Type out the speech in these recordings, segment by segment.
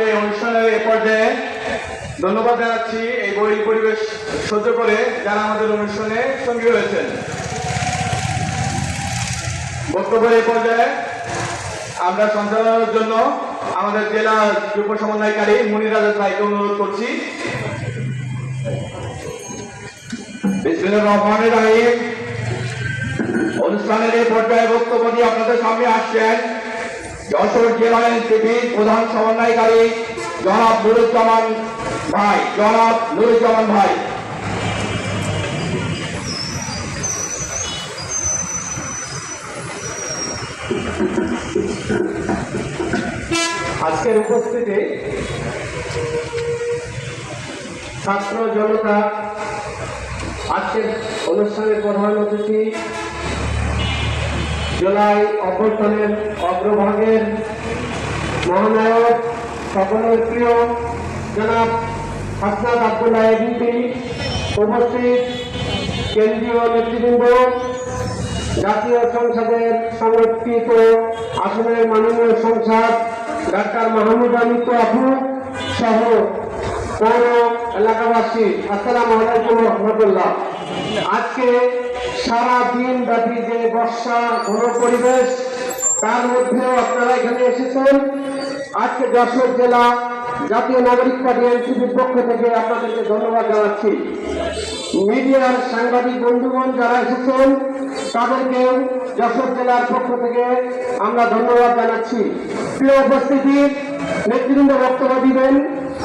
এই অনুষ্ঠানের এ পর্যায়ে ধন্যবাদ জানাচ্ছি এই বৈরী পরিবেশ সহ্য করে যারা আমাদের অনুষ্ঠানে সঙ্গী হয়েছেন। বক্তব্যের এই পর্যায়ে আমরা সঞ্চালনার জন্য আমাদের জেলা যুব সমন্বয়কারী মুনির আজাদ ভাইকে অনুরোধ করছি। বিসমিল্লাহির রহমানির রহিম। অনুষ্ঠানের এই পর্যায়ে বক্তব্য দিয়ে আপনাদের সামনে আসছেন যশোর জেলা এনসিপির প্রধান সমন্বয়কারী জনাব নুরুজ্জামান ভাই। আজকের উপস্থিতি ছাত্র জনতা, আজকের অনুষ্ঠানের প্রধান অতিথি জুলাই অভ্যুত্থানের অগ্রভাগের মহানায়ক, সকলের প্রিয় জনাব হাসনাত আব্দুল্লাহ এমপি, উপস্থিত কেন্দ্রীয় নেতৃবৃন্দ, জাতীয় সংসদের সংরক্ষিত আসনের মাননীয় সংসদ ডাক্তার মাহমুদ আমিত আপু সহ পৌর এলাকাবাসী, আসসালামু আলাইকুম রহমতুল্লাহ। আজকে সারা দিন ব্যাপী যে বর্ষা ঘন পরিবেশ, তার মধ্যেও আপনারা এখানে এসেছেন। আজকে যশোর জেলা জাতীয় নাগরিক পার্টি এনসিপির পক্ষ থেকে আপনাদেরকে ধন্যবাদ জানাচ্ছি। মিডিয়ার সাংবাদিক বন্ধুগণ যারা এসেছেন তাদেরকেও যশোর জেলার পক্ষ থেকে আমরা ধন্যবাদ জানাচ্ছি। প্রিয় উপস্থিতি, নেতৃবৃন্দ বক্তব্য দিবেন,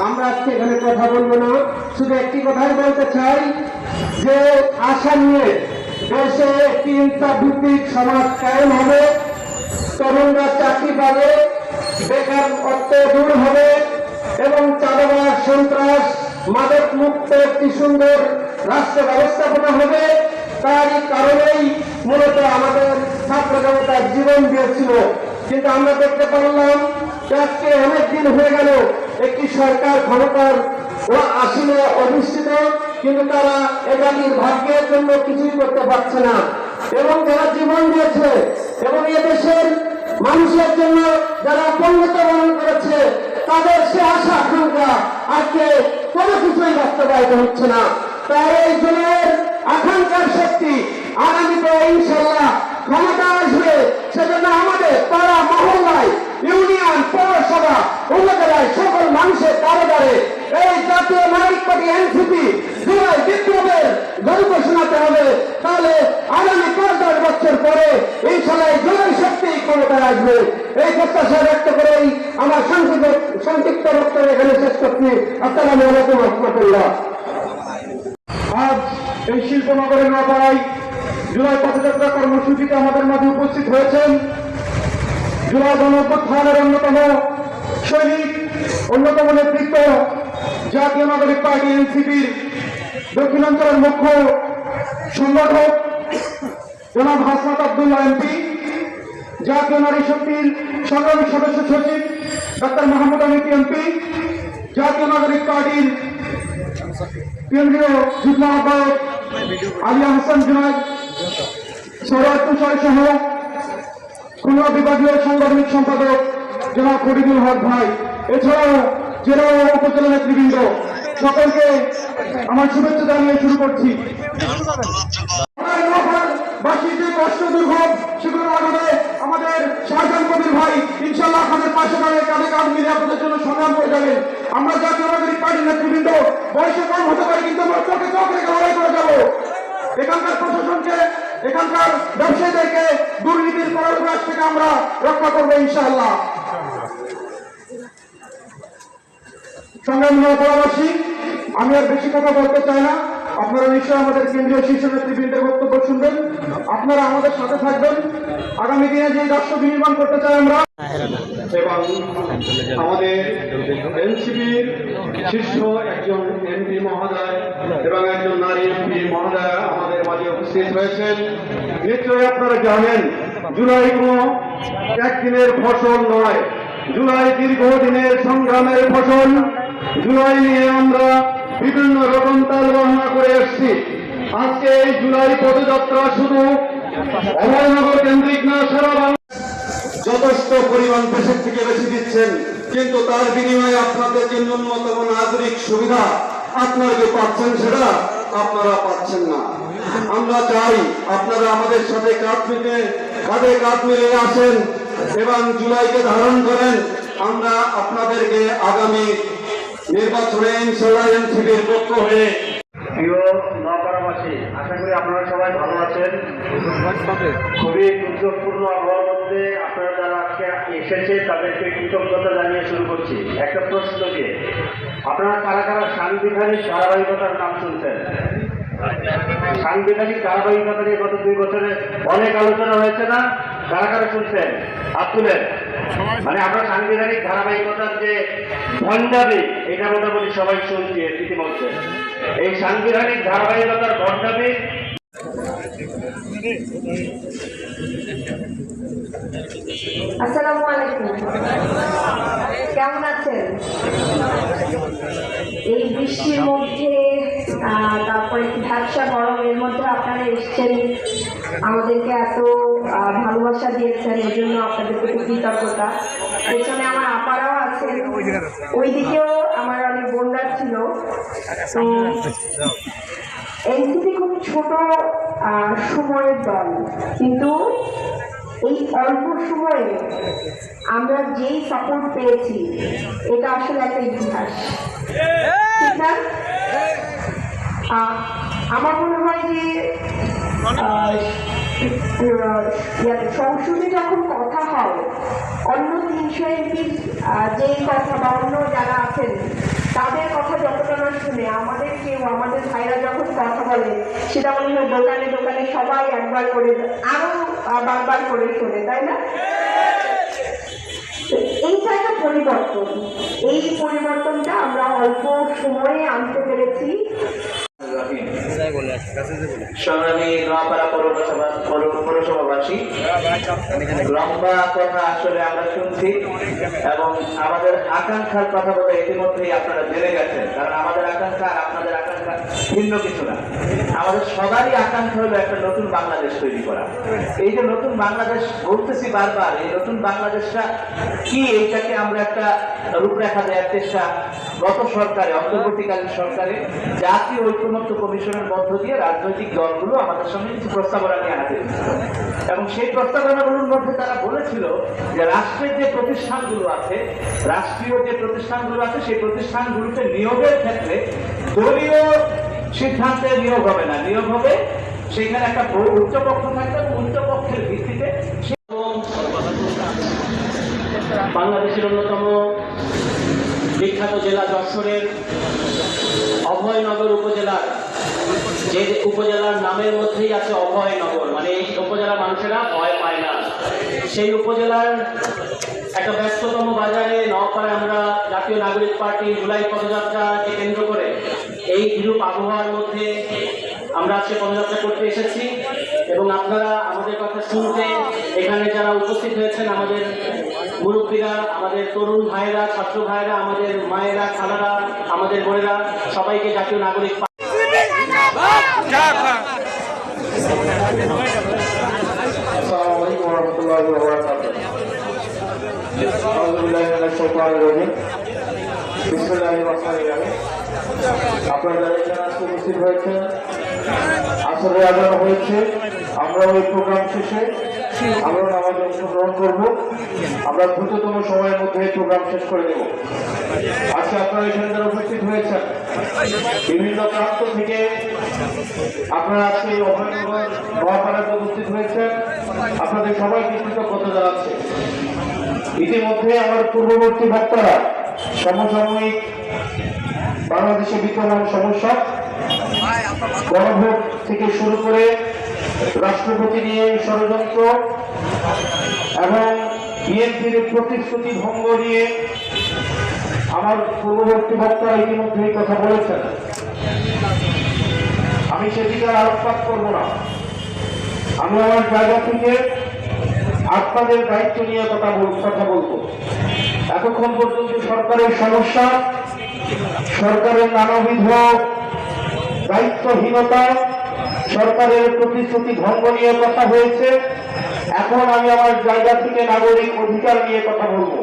আমরা আজকে এখানে কথা বলবো না, শুধু একটি কথাই বলতে চাই যে আশা নিয়ে দেশে একটি ইনসাফ ভিত্তিক সমাজ কায়েম হবে, তরুণরা চাকরি পাবে, বেকার অর্থ দূর হবে এবং চাঁদাবাজ, সন্ত্রাস, মাদক মুক্ত একটি সুন্দর রাষ্ট্র ব্যবস্থাপনা হবে। তারই কারণেই মূলত আমাদের ছাত্র জনতার জীবন দিয়েছিল। কিন্তু আমরা দেখতে পারলাম আজকে অনেকদিন হয়ে গেল একটি সরকার ক্ষমতার আসীনে অধিষ্ঠিত, কিন্তু তারা একাধিক ভাগ্যের জন্য কিছুই করতে পারছে না। এবং যারা জীবন দিয়েছে এবং এদেশের মানুষের জন্য যারা পঙ্গুত্ব বরণ করেছে, তাদের সে আশা আকাঙ্ক্ষা আজকে কোনো কিছুই বাস্তবায়িত হচ্ছে না। তাই এই জনের আকাঙ্ক্ষার শক্তি আগামীতে ইনশাল্লাহ ক্ষমতা আসবে। সেজন্য আমাদের পাড়া, মহল্লায়, ইউনিয়ন, পৌরসভা, উপজেলায় সকল মানুষের দ্বারে দ্বারে এই জাতীয় নাগরিক পার্টি এনসিপি জুলাই বিপ্লবের গল্প শোনাতে হবে। তাহলে আগামী ৫-১০ বছর পরে ইনশাল্লাহ জুলাই শক্তি ক্ষমতায় আসবে। এই প্রত্যাশা ব্যক্ত করেই আমার সংক্ষিপ্ত বক্তব্য এখানে শেষ করছি। আসসালামু আলাইকুম রহমতুল্লাহ। আজ এই শিল্পনগরের নপাড়ায় জুলাই পদযাত্রা কর্মসূচিতে আমাদের মাঝে উপস্থিত হয়েছেন জুলাই গণঅভ্যুত্থানের অন্যতম সৈনিক, অন্যতম নেতৃত্ব, জাতীয় নাগরিক পার্টি এনসিপির দক্ষিণাঞ্চলের মুখ্য সংগঠক জনাব হাসনাত আব্দুল্লাহ এমপি, জাতীয় নারী শক্তির সংগ্রামী সদস্য সচিব ডাক্তার মাহমুদ আমিত এমপি, জাতীয় নাগরিক পার্টির কেন্দ্রীয় যুগ্ম আহ্বায়ক আলিয়া হাসান জুনায়েদ, সরোয়ার তুষার সহ খুলনা বিভাগীয় সাংগঠনিক সম্পাদক জনাব ফরিদুল হক ভাই, এছাড়াও জেলা ও উপজেলা নেতৃবৃন্দ, সকলকে আমার শুভেচ্ছা জানিয়ে শুরু করছি। যে কষ্ট দুর্ভোগ সেগুলো আগে আমাদের শাহজাহান কবির ভাই ইনশাল্লাহ আমাদের পাশে দাঁড়িয়ে কাঁধে কাঁধ মিলে আপনাদের জন্য সংগ্রাম করে যাবেন। আমরা জাতীয় নাগরিক পার্টির নেতৃবৃন্দ বয়সে কম হতে পারি, কিন্তু আমরা চোখে চোখ রেখে লড়াই করে যাবো। এখানকার প্রশাসনকে, এখানকার ব্যবসায়ীদেরকে দুর্নীতির পরাগ্রাস থেকে আমরা রক্ষা করবো ইনশাআল্লাহ। সংগ্রামী নগরবাসী, আমি আর বেশি কথা বলতে চাই না। আপনারা নিশ্চয়ই আমাদের কেন্দ্রীয় শীর্ষ নেতৃবৃন্দের বক্তব্য শুনবেন, আপনারা আমাদের সাথে থাকবেন। আগামী দিনে যে রাষ্ট্র বিনির্মাণ করতে চাই আমরা, এবং আমাদের এনসিপির শীর্ষ একজন এমপি মহোদয় এবং একজন নারী এমপি মহোদয় আমাদের মাঝে উপস্থিত হয়েছেন। নিশ্চয়ই আপনারা জানেন জুলাই কোনো একদিনের ফসল নয়, জুলাই দীর্ঘদিনের সংগ্রামের ফসল। জুলাই নিয়ে আমরা বিভিন্ন রকম তাল বর্ণনা করে এসছি। আজকে এই জুলাই পদযাত্রা শুধু অভয়নগর কেন্দ্রিক না, সারা বাংলা যথেষ্ট পরিমাণ দেশের থেকে বেশি দিচ্ছেন। কিন্তু তার বিনিময়ে আপনাদের যে ন্যূনতম নাগরিক সুবিধা আপনারা যে পাচ্ছেন সেটা আপনারা পাচ্ছেন না। আমরা চাই আপনারা আমাদের সাথে কাঁধে কাঁধ মিলিয়ে আসেন এবং জুলাইকে ধারণ করেন। আমরা আপনাদেরকে আগামী নির্বাচনে ইনশাআল্লাহ এনসিপির পক্ষ হয়ে প্রিয় নওপাড়াবাসী, আশা করি আপনারা সবাই ভালো আছেন। খুবই দুর্যোগপূর্ণ আবহাওয়ার মধ্যে আপনারা যারা আজকে এসেছে তাদেরকে কৃতজ্ঞতা জানিয়ে শুরু করছি। একটা প্রশ্ন দিয়ে, আপনারা কারা কারা সাংবিধানিক ধারাবাহিকতার নাম শুনছেন? সাংবিধানিক ধারাবাহিকতা নিয়ে গত 2 বছরে অনেক আলোচনা হয়েছে না? কারা কারা শুনছেন? হাত তুলেন। মানে আমরা সাংবিধানিক ধারাবাহিকতার যে ভণ্ডামি, এটা মোটামুটি সবাই শুনছি ইতিমধ্যে। এই সাংবিধানিক ধারাবাহিকতার ভণ্ডামি আসসালামু আলাইকুম, কেমন আছেন? এই বৃষ্টির মধ্যে তারপরে ঝাপসা গরমের মধ্যে আপনারা এসছেন, আমাদেরকে এত ভালোবাসা দিয়েছেন, এর জন্য আপনাদের প্রতি কৃতজ্ঞতা। পেছনে আমার আপারাও আছেন, ওইদিকেও আমার অনেক বোনরা ছিল। তো এনসিপি খুব ছোট সময়ের দল, কিন্তু এই অল্প সময়ে আমরা যেই সাপোর্ট পেয়েছি এটা আসলে একটা ইতিহাস, ঠিক না? আমার মনে হয় যে সংসদে যখন কথা হয় অন্য 300 এমপির যেই কথা বা অন্য যারা আছেন তাদের কথা যতটা না শুনে আমাদের ভাইরা যখন কথা বলে সেটা মনে হয় দোকানে দোকানে সবাই একবার করে আরো বারবার করে শোনে, তাই না? এইটা একটা পরিবর্তন, এই পরিবর্তনটা আমরা অল্প সময়ে আনতে পেরেছি। সংগ্রামী নোয়াপাড়া পৌরসভাবাসী, লম্বা কথা আসলে আমরা শুনছি এবং আমাদের আকাঙ্ক্ষার কথা বলে ইতিমধ্যেই আপনারা জেনে গেছেন। কারণ আমাদের আকাঙ্ক্ষা আর আপনাদের আকাঙ্ক্ষা ভিন্ন কিছু না। আমাদের সবারই আকাঙ্ক্ষা হলো একটা নতুন বাংলাদেশ তৈরি করা। এই যে নতুন বাংলাদেশ বলতেছি বারবার, এই নতুন বাংলাদেশটা কি, এইটাকে আমরা একটা রূপরেখা দেওয়ার চেষ্টা গত সরকারে, অন্তর্বর্তীকালীন সরকারে জাতীয় ঐক্যমত্য কমিশনের মধ্য দিয়ে রাজনৈতিক দলগুলো আমাদের সঙ্গে কিছু প্রস্তাবনা নিয়ে হাতে এবং সেই প্রস্তাবনাগুলোর মধ্যে তারা বলেছিল যে রাষ্ট্রের যে প্রতিষ্ঠানগুলো আছে, রাষ্ট্রীয় যে প্রতিষ্ঠানগুলো আছে, সেই প্রতিষ্ঠানগুলোতে নিয়োগের ক্ষেত্রে দলীয় সিদ্ধান্তে নিয়োগ হবে না, নিয়োগ হবে সেখানে একটা উচ্চপক্ষ থাকবে, উচ্চপক্ষের ভিত্তিতে। বাংলাদেশের অন্যতম বিখ্যাত জেলা যশোরের অভয়নগর উপজেলার যে উপজেলার নামের মধ্যেই আছে অভয়নগর, মানে এই উপজেলার মানুষেরা ভয় পায় না। সেই উপজেলার একটা ব্যস্ততম বাজারে নওপাড়ায় আমরা জাতীয় নাগরিক পার্টি জুলাই পদযাত্রাকে কেন্দ্র করে এই বিরূপ আবহাওয়ার মধ্যে আমরা আজকে পদযাত্রা করতে এসেছি এবং আপনারা আমাদের কথা শুনতে এখানে যারা উপস্থিত হয়েছেন, আমাদের মুরব্বীরা, আমাদের তরুণ ভাইয়েরা, ছাত্র ভাইয়েরা, আমাদের মায়েরা, খালারা, আমাদের বোনেরা, সবাইকে জাতীয় নাগরিক আপনারা যারা এখানে আজকে উপস্থিত হয়েছেন, আসলে আজান হয়েছে, আমরা ওই প্রোগ্রাম শেষে আমরা আমাদের অংশগ্রহণ করব। আমরা দ্রুততম সময়ের মধ্যে এই প্রোগ্রাম শেষ করে দেব। আজকে আপনারা এখানে যারা উপস্থিত হয়েছেন, বিভিন্ন প্রান্ত থেকে আপনারা আজকে এই অভয়নগর নোয়াপাড়াতে উপস্থিত হয়েছেন, আপনাদের সবাইকে কৃতজ্ঞতা জানাচ্ছি। ইতিমধ্যে আমার পূর্ববর্তী বক্তারা সমসাময়িক বাংলাদেশে বিদ্যমান সমস্যা, গণভোট থেকে শুরু করে রাষ্ট্রপতি নিয়ে ষড়যন্ত্র এবং বিএনপির প্রতিশ্রুতি ভঙ্গ নিয়ে আমার পূর্ববর্তী বক্তারা ইতিমধ্যেই কথা বলেছেন। আমি সেদিকে আলোকপাত করব না। আমি আমার জায়গা থেকে আপনাদের দায়িত্ব নিয়ে কথা বলবো। এতক্ষণ পর্যন্ত সরকারের সমস্যা, সরকারের নানাবিধ দায়িত্বহীনতা সরকারের প্রতিশ্রুতি ভঙ্গ নিয়ে কথা হয়েছে। এখন আমি আমার জায়গা থেকে নাগরিক অধিকার নিয়ে কথা বলবো,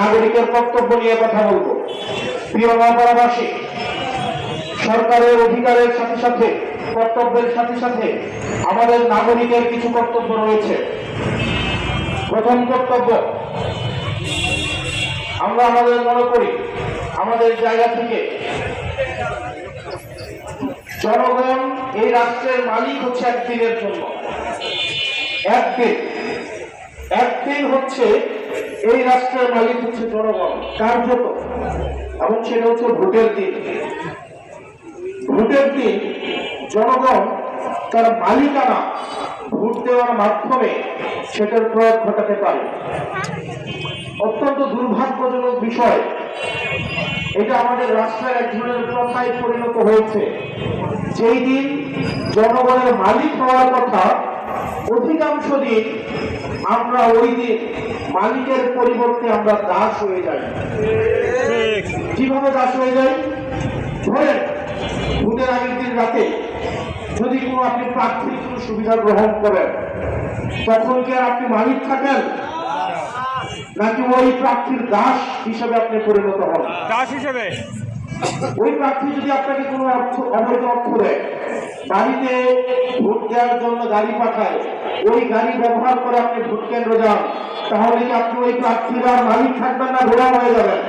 নাগরিকের কর্তব্য নিয়ে কথা বলবো। প্রিয় নগরবাসী, সরকারের অধিকারের সাথে সাথে কর্তব্যের সাথে সাথে আমাদের নাগরিকের কিছু কর্তব্য রয়েছে। প্রথম কর্তব্য, আমরা আমাদের মনে করি আমাদের জায়গা থেকে জনগণ এই রাষ্ট্রের মালিক হচ্ছে একদিনের জন্য। একদিন হচ্ছে এই রাষ্ট্রের মালিক হচ্ছে জনগণ কার্যত, এবং সেটা হচ্ছে ভোটের দিন। ভোটের দিন জনগণ তার মালিকানা ভোট দেওয়ার মাধ্যমে সেটার প্রয়োগ ঘটাতে পারে। অত্যন্ত দুর্ভাগ্যজনক বিষয়, এটা আমাদের রাষ্ট্রের এক ধরনের প্রথায় পরিণত হয়েছে। যেই দিন জনগণের মালিক হওয়ার কথা, অধিকাংশ দিন আমরা ওই দিন মালিকের পরিবর্তে আমরা দাস হয়ে যাই। কিভাবে দাস হয়ে যাই? ধরেন ভোটের আগের দিন রাতে যদি কোনো আপনি প্রার্থীর কোনো সুবিধা গ্রহণ করেন, তখন কি আর আপনি মালিক থাকেন, নাকি ওই প্রার্থীর দাস হিসেবে আপনি পরিণত হন? দাস হিসেবে। ওই প্রার্থী যদি আপনাকে কোনো অবৈধ অর্থ দেয়, বাড়িতে ভোট দেওয়ার জন্য গাড়ি পাঠায়, ওই গাড়ি ব্যবহার করে আপনি ভোট কেন্দ্র যান, তাহলে কি আপনি ওই প্রার্থীর আর মালিক থাকবেন না গোলাম হয়ে যাবেন?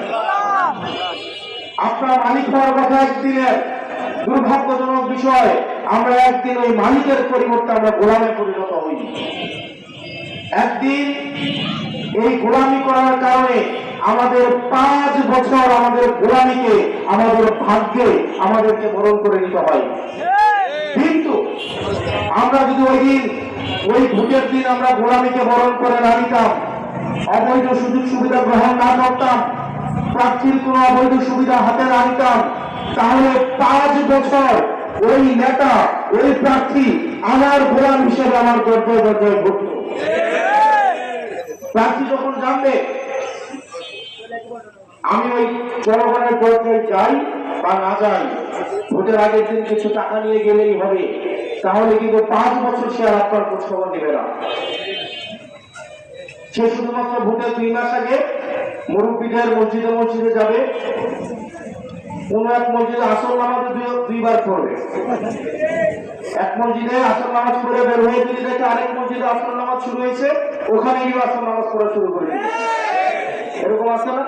আপনার মালিক হওয়ার কথা একদিনের। দুর্ভাগ্যজনক বিষয়, আমরা একদিন ওই মালিকের পরিবর্তে আমরা গোলামে পরিণত হই। একদিন এই গোলামি করার কারণে আমাদের 5 বছর আমাদের গোলামিকে, আমাদের ভাগ্যে আমাদেরকে বরণ করে নিতে হয়। কিন্তু আমরা যদি ওই দিন, ওই ভোটের দিন আমরা গোলামিকে বরণ করে না নিতাম, অবৈধ সুযোগ সুবিধা গ্রহণ না করতাম, প্রার্থীর কোনো অবৈধ সুবিধা হাতে না নিতাম, তাহলে 5 বছর ওই নেতা, ওই প্রার্থী আমার গোলাম হিসেবে আমার গর্জয় গর্জয় ঘটত। প্রার্থী যখন জানবে আমি ওই জনগণের পর্যায়ে যাই বা না যাই, ভোটের আগের দিন কিছু টাকা নিয়ে গেলেই হবে, তাহলে কিন্তু 5 বছর সে আর আপনার খোঁজখবর নেবে না। সে শুধুমাত্র ভোটের 2 মাস আগে মুরব্বীদের মসজিদে মসজিদে যাবে, কোন এক মসজিদে আসর নামাজে 2 বার পড়বে। এক মসজিদে আসর নামাজ পড়ে বের হয়ে যদি দেখে আরেক মসজিদে আসর নামাজ শুরু হয়েছে, ওখানে গিয়ে আসর নামাজ পড়া শুরু করে দিবে। এরকম আছে না?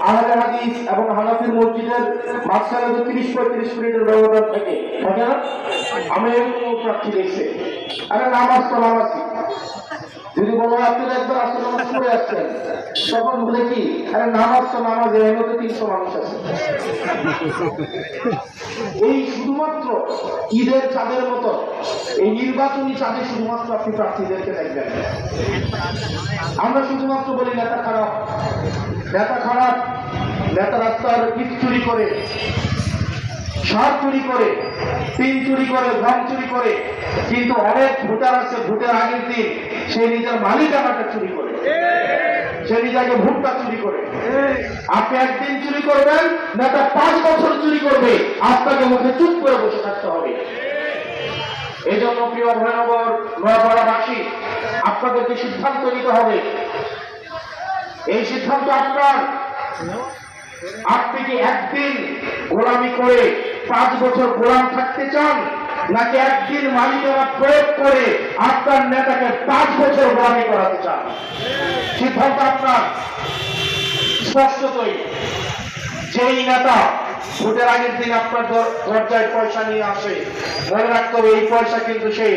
আহলে হাদিস এবং হানাফির মসজিদের মাঝখানে তো 30-35 মিনিটের ব্যবধান থাকে না? আমি এরকম প্রার্থী দেখছি, আরে নামাজ তো নামাজই। যদি বলো আপনি একবার আসর নামাজ পড়ে আসছেন, তখন বলে কি, আরে নামাজ তো নামাজ, এর মধ্যে 300 মানুষ আছে। এই শুধুমাত্র ঈদের চাঁদের মতো এই নির্বাচনী চাঁদে শুধুমাত্র আপনি প্রার্থীদেরকে দেখবেন। আমরা শুধুমাত্র বলি নেতা খারাপ, নেতা খারাপ, নেতা রাস্তার ইট চুরি করে, সার চুরি করে, পিন চুরি করে, গম চুরি করে, কিন্তু অনেক ভোটার আছে ভোটের আগের দিন সে নিজের মালিকানাটা চুরি করে, সে নিজেকে ভোটটা চুরি করে। আপনি একদিন চুরি করবেন, নেতা 5 বছর চুরি করবে, আপনাকে মুখে চুপ করে বসে থাকতে হবে। এই জন্য প্রিয় ভয়নগর নয়াপাড়াবাসী, আপনাদেরকে সিদ্ধান্ত নিতে হবে। এই সিদ্ধান্ত আপনার। আপনি কি একদিন গোলামি করে 5 বছর গোলাম থাকতে চান, নাকি একদিন মালিকানা প্রয়োগ করে আপনার নেতাকে 5 বছর গোলামি করাতে চান? সিদ্ধান্ত আপনার। স্পষ্টতই যেই নেতা ভোটের আগের দিন আপনার দরজায় পয়সা নিয়ে আসে, মনে রাখতে হবে এই পয়সা কিন্তু সে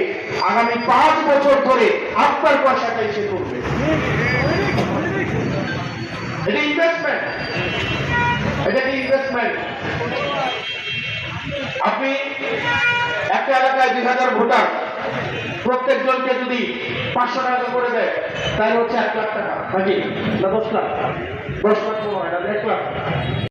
আগামী 5 বছর ধরে আপনার পয়সাটাই সে করবে। এটা ইনভেস্টমেন্ট, এটা কি ইনভেস্টমেন্ট? আপনি একটা এলাকায় 2000 ভোটার, প্রত্যেকজনকে যদি 500 টাকা করে দেয়, তাহলে হচ্ছে 1 লাখ টাকা, নাকি না 10 লাখ? 10 লাখ 1 লাখ।